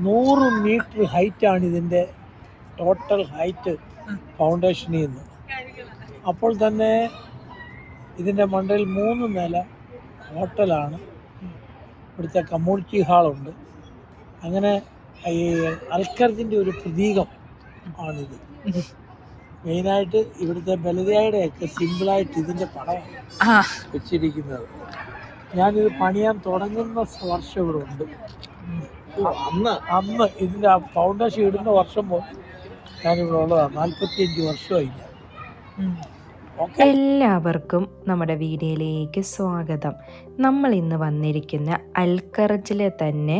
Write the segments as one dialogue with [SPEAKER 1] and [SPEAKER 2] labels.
[SPEAKER 1] 100 metre ഹൈറ്റാണ് ഇതിൻ്റെ total height ഫൗണ്ടേഷനിൽ നിന്ന്. അപ്പോൾ തന്നെ ഇതിൻ്റെ മണ്ടയിൽ 3 നില ഹോട്ടലാണ്, ഇവിടുത്തെ കമ്മ്യൂണിറ്റി ഹാളുണ്ട്. അങ്ങനെ ഈ അൽഖർജിൻ്റെ ഒരു പ്രതീകം ആണിത്. മെയിനായിട്ട് ഇവിടുത്തെ ബലതയുടെയൊക്കെ സിമ്പിളായിട്ട് ഇതിൻ്റെ പടമാണ് വെച്ചിരിക്കുന്നത്. ഞാനിത് പണിയാൻ തുടങ്ങുന്ന വർഷം ഇവിടെ ഉണ്ട്. അന്ന് ഇതിൻ്റെ ഫൗണ്ടേഷൻ ഇടുന്ന വർഷം പോലും ഞാനിവിടെ ഉള്ളതാണ്. 45 വർഷമായി ഞാൻ.
[SPEAKER 2] എല്ലാവർക്കും നമ്മുടെ വീഡിയോയിലേക്ക് സ്വാഗതം. നമ്മൾ ഇന്ന് വന്നിരിക്കുന്ന അൽഖർജിലെ തന്നെ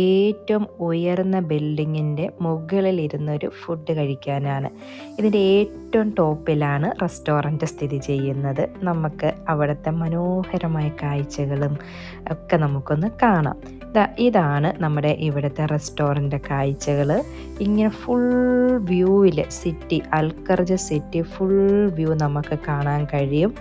[SPEAKER 2] ഏറ്റവും ഉയർന്ന ബിൽഡിങ്ങിൻ്റെ മുകളിലിരുന്നൊരു ഫുഡ് കഴിക്കാനാണ്. ഇതിൻ്റെ ഏറ്റവും ടോപ്പിലാണ് റെസ്റ്റോറൻറ്റ് സ്ഥിതി ചെയ്യുന്നത്. നമുക്ക് അവിടുത്തെ മനോഹരമായ കാഴ്ചകളും ഒക്കെ നമുക്കൊന്ന് കാണാം. ഇതാണ് നമ്മുടെ ഇവിടുത്തെ റെസ്റ്റോറൻറ്റ് കാഴ്ചകൾ. ഇങ്ങനെ ഫുൾ വ്യൂവിൽ city, Al Kharj city full view നമുക്ക് കാണാൻ കഴിയും.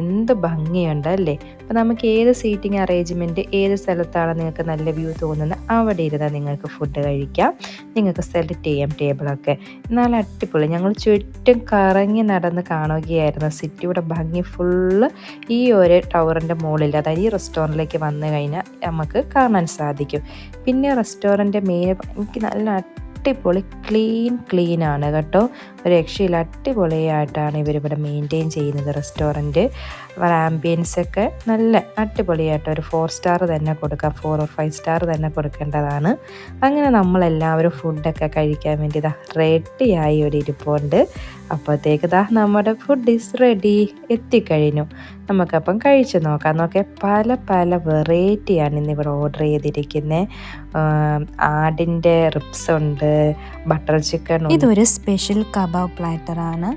[SPEAKER 2] എന്ത് ഭംഗിയുണ്ട് അല്ലേ? അപ്പോൾ നമുക്ക് ഏത് സീറ്റിംഗ് അറേഞ്ച്മെൻറ്റ്, ഏത് സ്ഥലത്താണ് നിങ്ങൾക്ക് നല്ല വ്യൂ തോന്നുന്നത് അവിടെ ഇരുന്നാൽ നിങ്ങൾക്ക് ഫുഡ് കഴിക്കാം. നിങ്ങൾക്ക് സെലക്ട് ചെയ്യാം ടേബിളൊക്കെ. എന്നാൽ അടിപൊളി. ഞങ്ങൾ ചുറ്റും കറങ്ങി നടന്ന് കാണുകയായിരുന്നു. സിറ്റിയുടെ ഭംഗി ഫുള്ള് ഈ ഒരു ടവറിൻ്റെ മുകളിൽ, അതായത് ഈ റെസ്റ്റോറൻറ്റിലേക്ക് വന്നു കഴിഞ്ഞാൽ നമുക്ക് കാണാൻ സാധിക്കും. പിന്നെ റെസ്റ്റോറൻറ്റ് മെയിൻ എനിക്ക് നല്ല അടിപൊളി ക്ലീൻ ആണ് കേട്ടോ. ഒരു രക്ഷയിൽ അടിപൊളിയായിട്ടാണ് ഇവരിവിടെ മെയിൻറ്റെയിൻ ചെയ്യുന്നത് റെസ്റ്റോറൻറ്റ്. ആംബിയൻസൊക്കെ നല്ല അടിപൊളിയായിട്ട് ഒരു 4 സ്റ്റാർ തന്നെ കൊടുക്കാം, 4 or 5 സ്റ്റാർ തന്നെ കൊടുക്കേണ്ടതാണ്. അങ്ങനെ നമ്മളെല്ലാവരും ഫുഡൊക്കെ കഴിക്കാൻ വേണ്ടി റെഡിയായി ഇവിടെ ഇരിപ്പുണ്ട്. അപ്പോഴത്തേക്ക് നമ്മുടെ ഫുഡ് ഈസ് റെഡി, എത്തിക്കഴിഞ്ഞു. നമുക്കപ്പം കഴിച്ച് നോക്കാം. പല വെറൈറ്റിയാണ് ഇന്നിവിടെ ഓർഡർ ചെയ്തിരിക്കുന്നത്. ആടിൻ്റെ റിബ്സ് ഉണ്ട്, ബട്ടർ ചിക്കൻ. ഇതൊരു സ്പെഷ്യൽ കബാബ് പ്ലാറ്ററാണ്.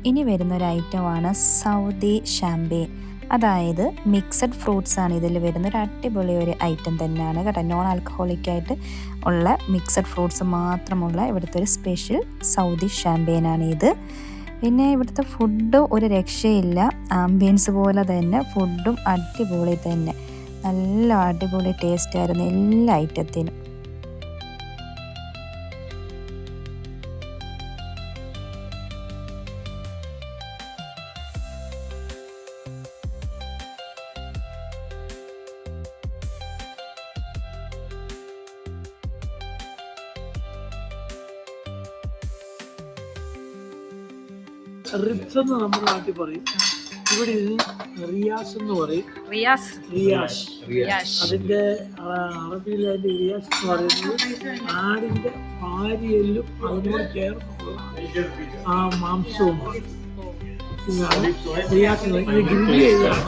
[SPEAKER 2] ഇനി വരുന്നൊരു ഐറ്റമാണ് സൗദി ഷാമ്പെയിൻ. അതായത് മിക്സഡ് ഫ്രൂട്ട്സ് ആണ് ഇതിൽ വരുന്ന ഒരു അടിപൊളി ഒരു ഐറ്റം തന്നെയാണ് കേട്ടോ. നോൺ ആൽക്കഹോളിക്കായിട്ട് ഉള്ള മിക്സഡ് ഫ്രൂട്ട്സ് മാത്രമുള്ള ഇവിടുത്തെ ഒരു സ്പെഷ്യൽ സൗദി ഷാമ്പെയിനാണ് ഇത്. പിന്നെ ഇവിടുത്തെ ഫുഡ് ഒരു രക്ഷയില്ല. ആംബിയൻസ് പോലെ തന്നെ ഫുഡും അടിപൊളി തന്നെ. നല്ല അടിപൊളി ടേസ്റ്റ് ആയിരുന്നു എല്ലാ ഐറ്റത്തിനും.
[SPEAKER 1] റിബ്സ് എന്ന് നമ്മുടെ നാട്ടിൽ പറയും, ഇവിടെ ഇത് റിയാസ് എന്ന് പറയും. റിയാസ് അതിൻ്റെ അറബിയിൽ അതിൻ്റെ റിയാസ് എന്ന് പറയുന്നത് ആടിൻ്റെ പാരിയെല്ലും അതിനോട് ചേർന്നുള്ള ആ മാംസവുമാണ്. ഇതാണ് റിയാസ്. ഇത് ഗ്രില്ല് ചെയ്താണ്,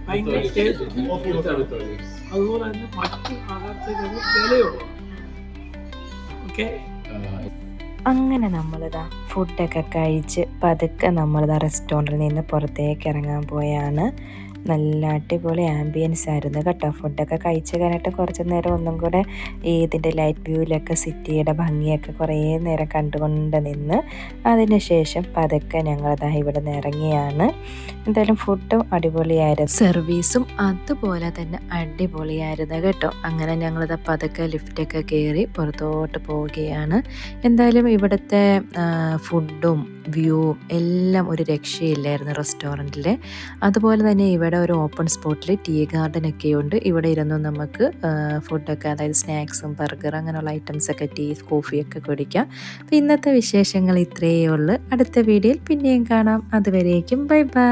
[SPEAKER 1] ഭയങ്കര ടേസ്റ്റി ഫുഡാണ്. അതുപോലെ തന്നെ മറ്റു ആഹാരത്തേക്കാൾ വിലയുള്ളൂ. ഓക്കെ,
[SPEAKER 2] അങ്ങനെ നമ്മളിതാ ഫുഡൊക്കെ കഴിച്ച് പതുക്കെ നമ്മളിതാ റെസ്റ്റോറൻറ്റിൽ നിന്ന് പുറത്തേക്ക് ഇറങ്ങാൻ പോയാണ്. നല്ല അടിപൊളി ആംബിയൻസ് ആയിരുന്നു കേട്ടോ. ഫുഡൊക്കെ കഴിച്ച് കഴിഞ്ഞിട്ട് കുറച്ച് നേരം ഒന്നും കൂടെ ഇതിൻ്റെ ലൈറ്റ് വ്യൂവിലൊക്കെ സിറ്റിയുടെ ഭംഗിയൊക്കെ കുറേ നേരം കണ്ടുകൊണ്ട് നിന്ന് അതിന് ശേഷം പതുക്കെ ഞങ്ങളിതാ ഇവിടെ നിന്ന് ഇറങ്ങിയാണ്. എന്തായാലും ഫുഡും അടിപൊളിയായിരുന്നു, സർവീസും അതുപോലെ തന്നെ അടിപൊളിയായിരുന്നു കേട്ടോ. അങ്ങനെ ഞങ്ങളിതാ പതുക്കെ ലിഫ്റ്റൊക്കെ കയറി പുറത്തോട്ട് പോവുകയാണ്. എന്തായാലും ഇവിടുത്തെ ഫുഡും വ്യൂവും എല്ലാം ഒരു രക്ഷയില്ലായിരുന്നു റെസ്റ്റോറൻറ്റിൽ. അതുപോലെ തന്നെ ഇവിടെ ഒരു ഓപ്പൺ സ്പോട്ടിൽ ടീ ഗാർഡൻ ഒക്കെ ഉണ്ട്. ഇവിടെ ഇരുന്ന് നമുക്ക് ഫുഡൊക്കെ, അതായത് സ്നാക്സും ബർഗർ അങ്ങനെയുള്ള ഐറ്റംസൊക്കെ, ടീ കോഫിയൊക്കെ കുടിക്കാം. അപ്പോൾ ഇന്നത്തെ വിശേഷങ്ങൾ ഇത്രയേ ഉള്ളൂ. അടുത്ത വീഡിയോയിൽ പിന്നെയും കാണാം. അതുവരേക്കും ബൈ ബൈ.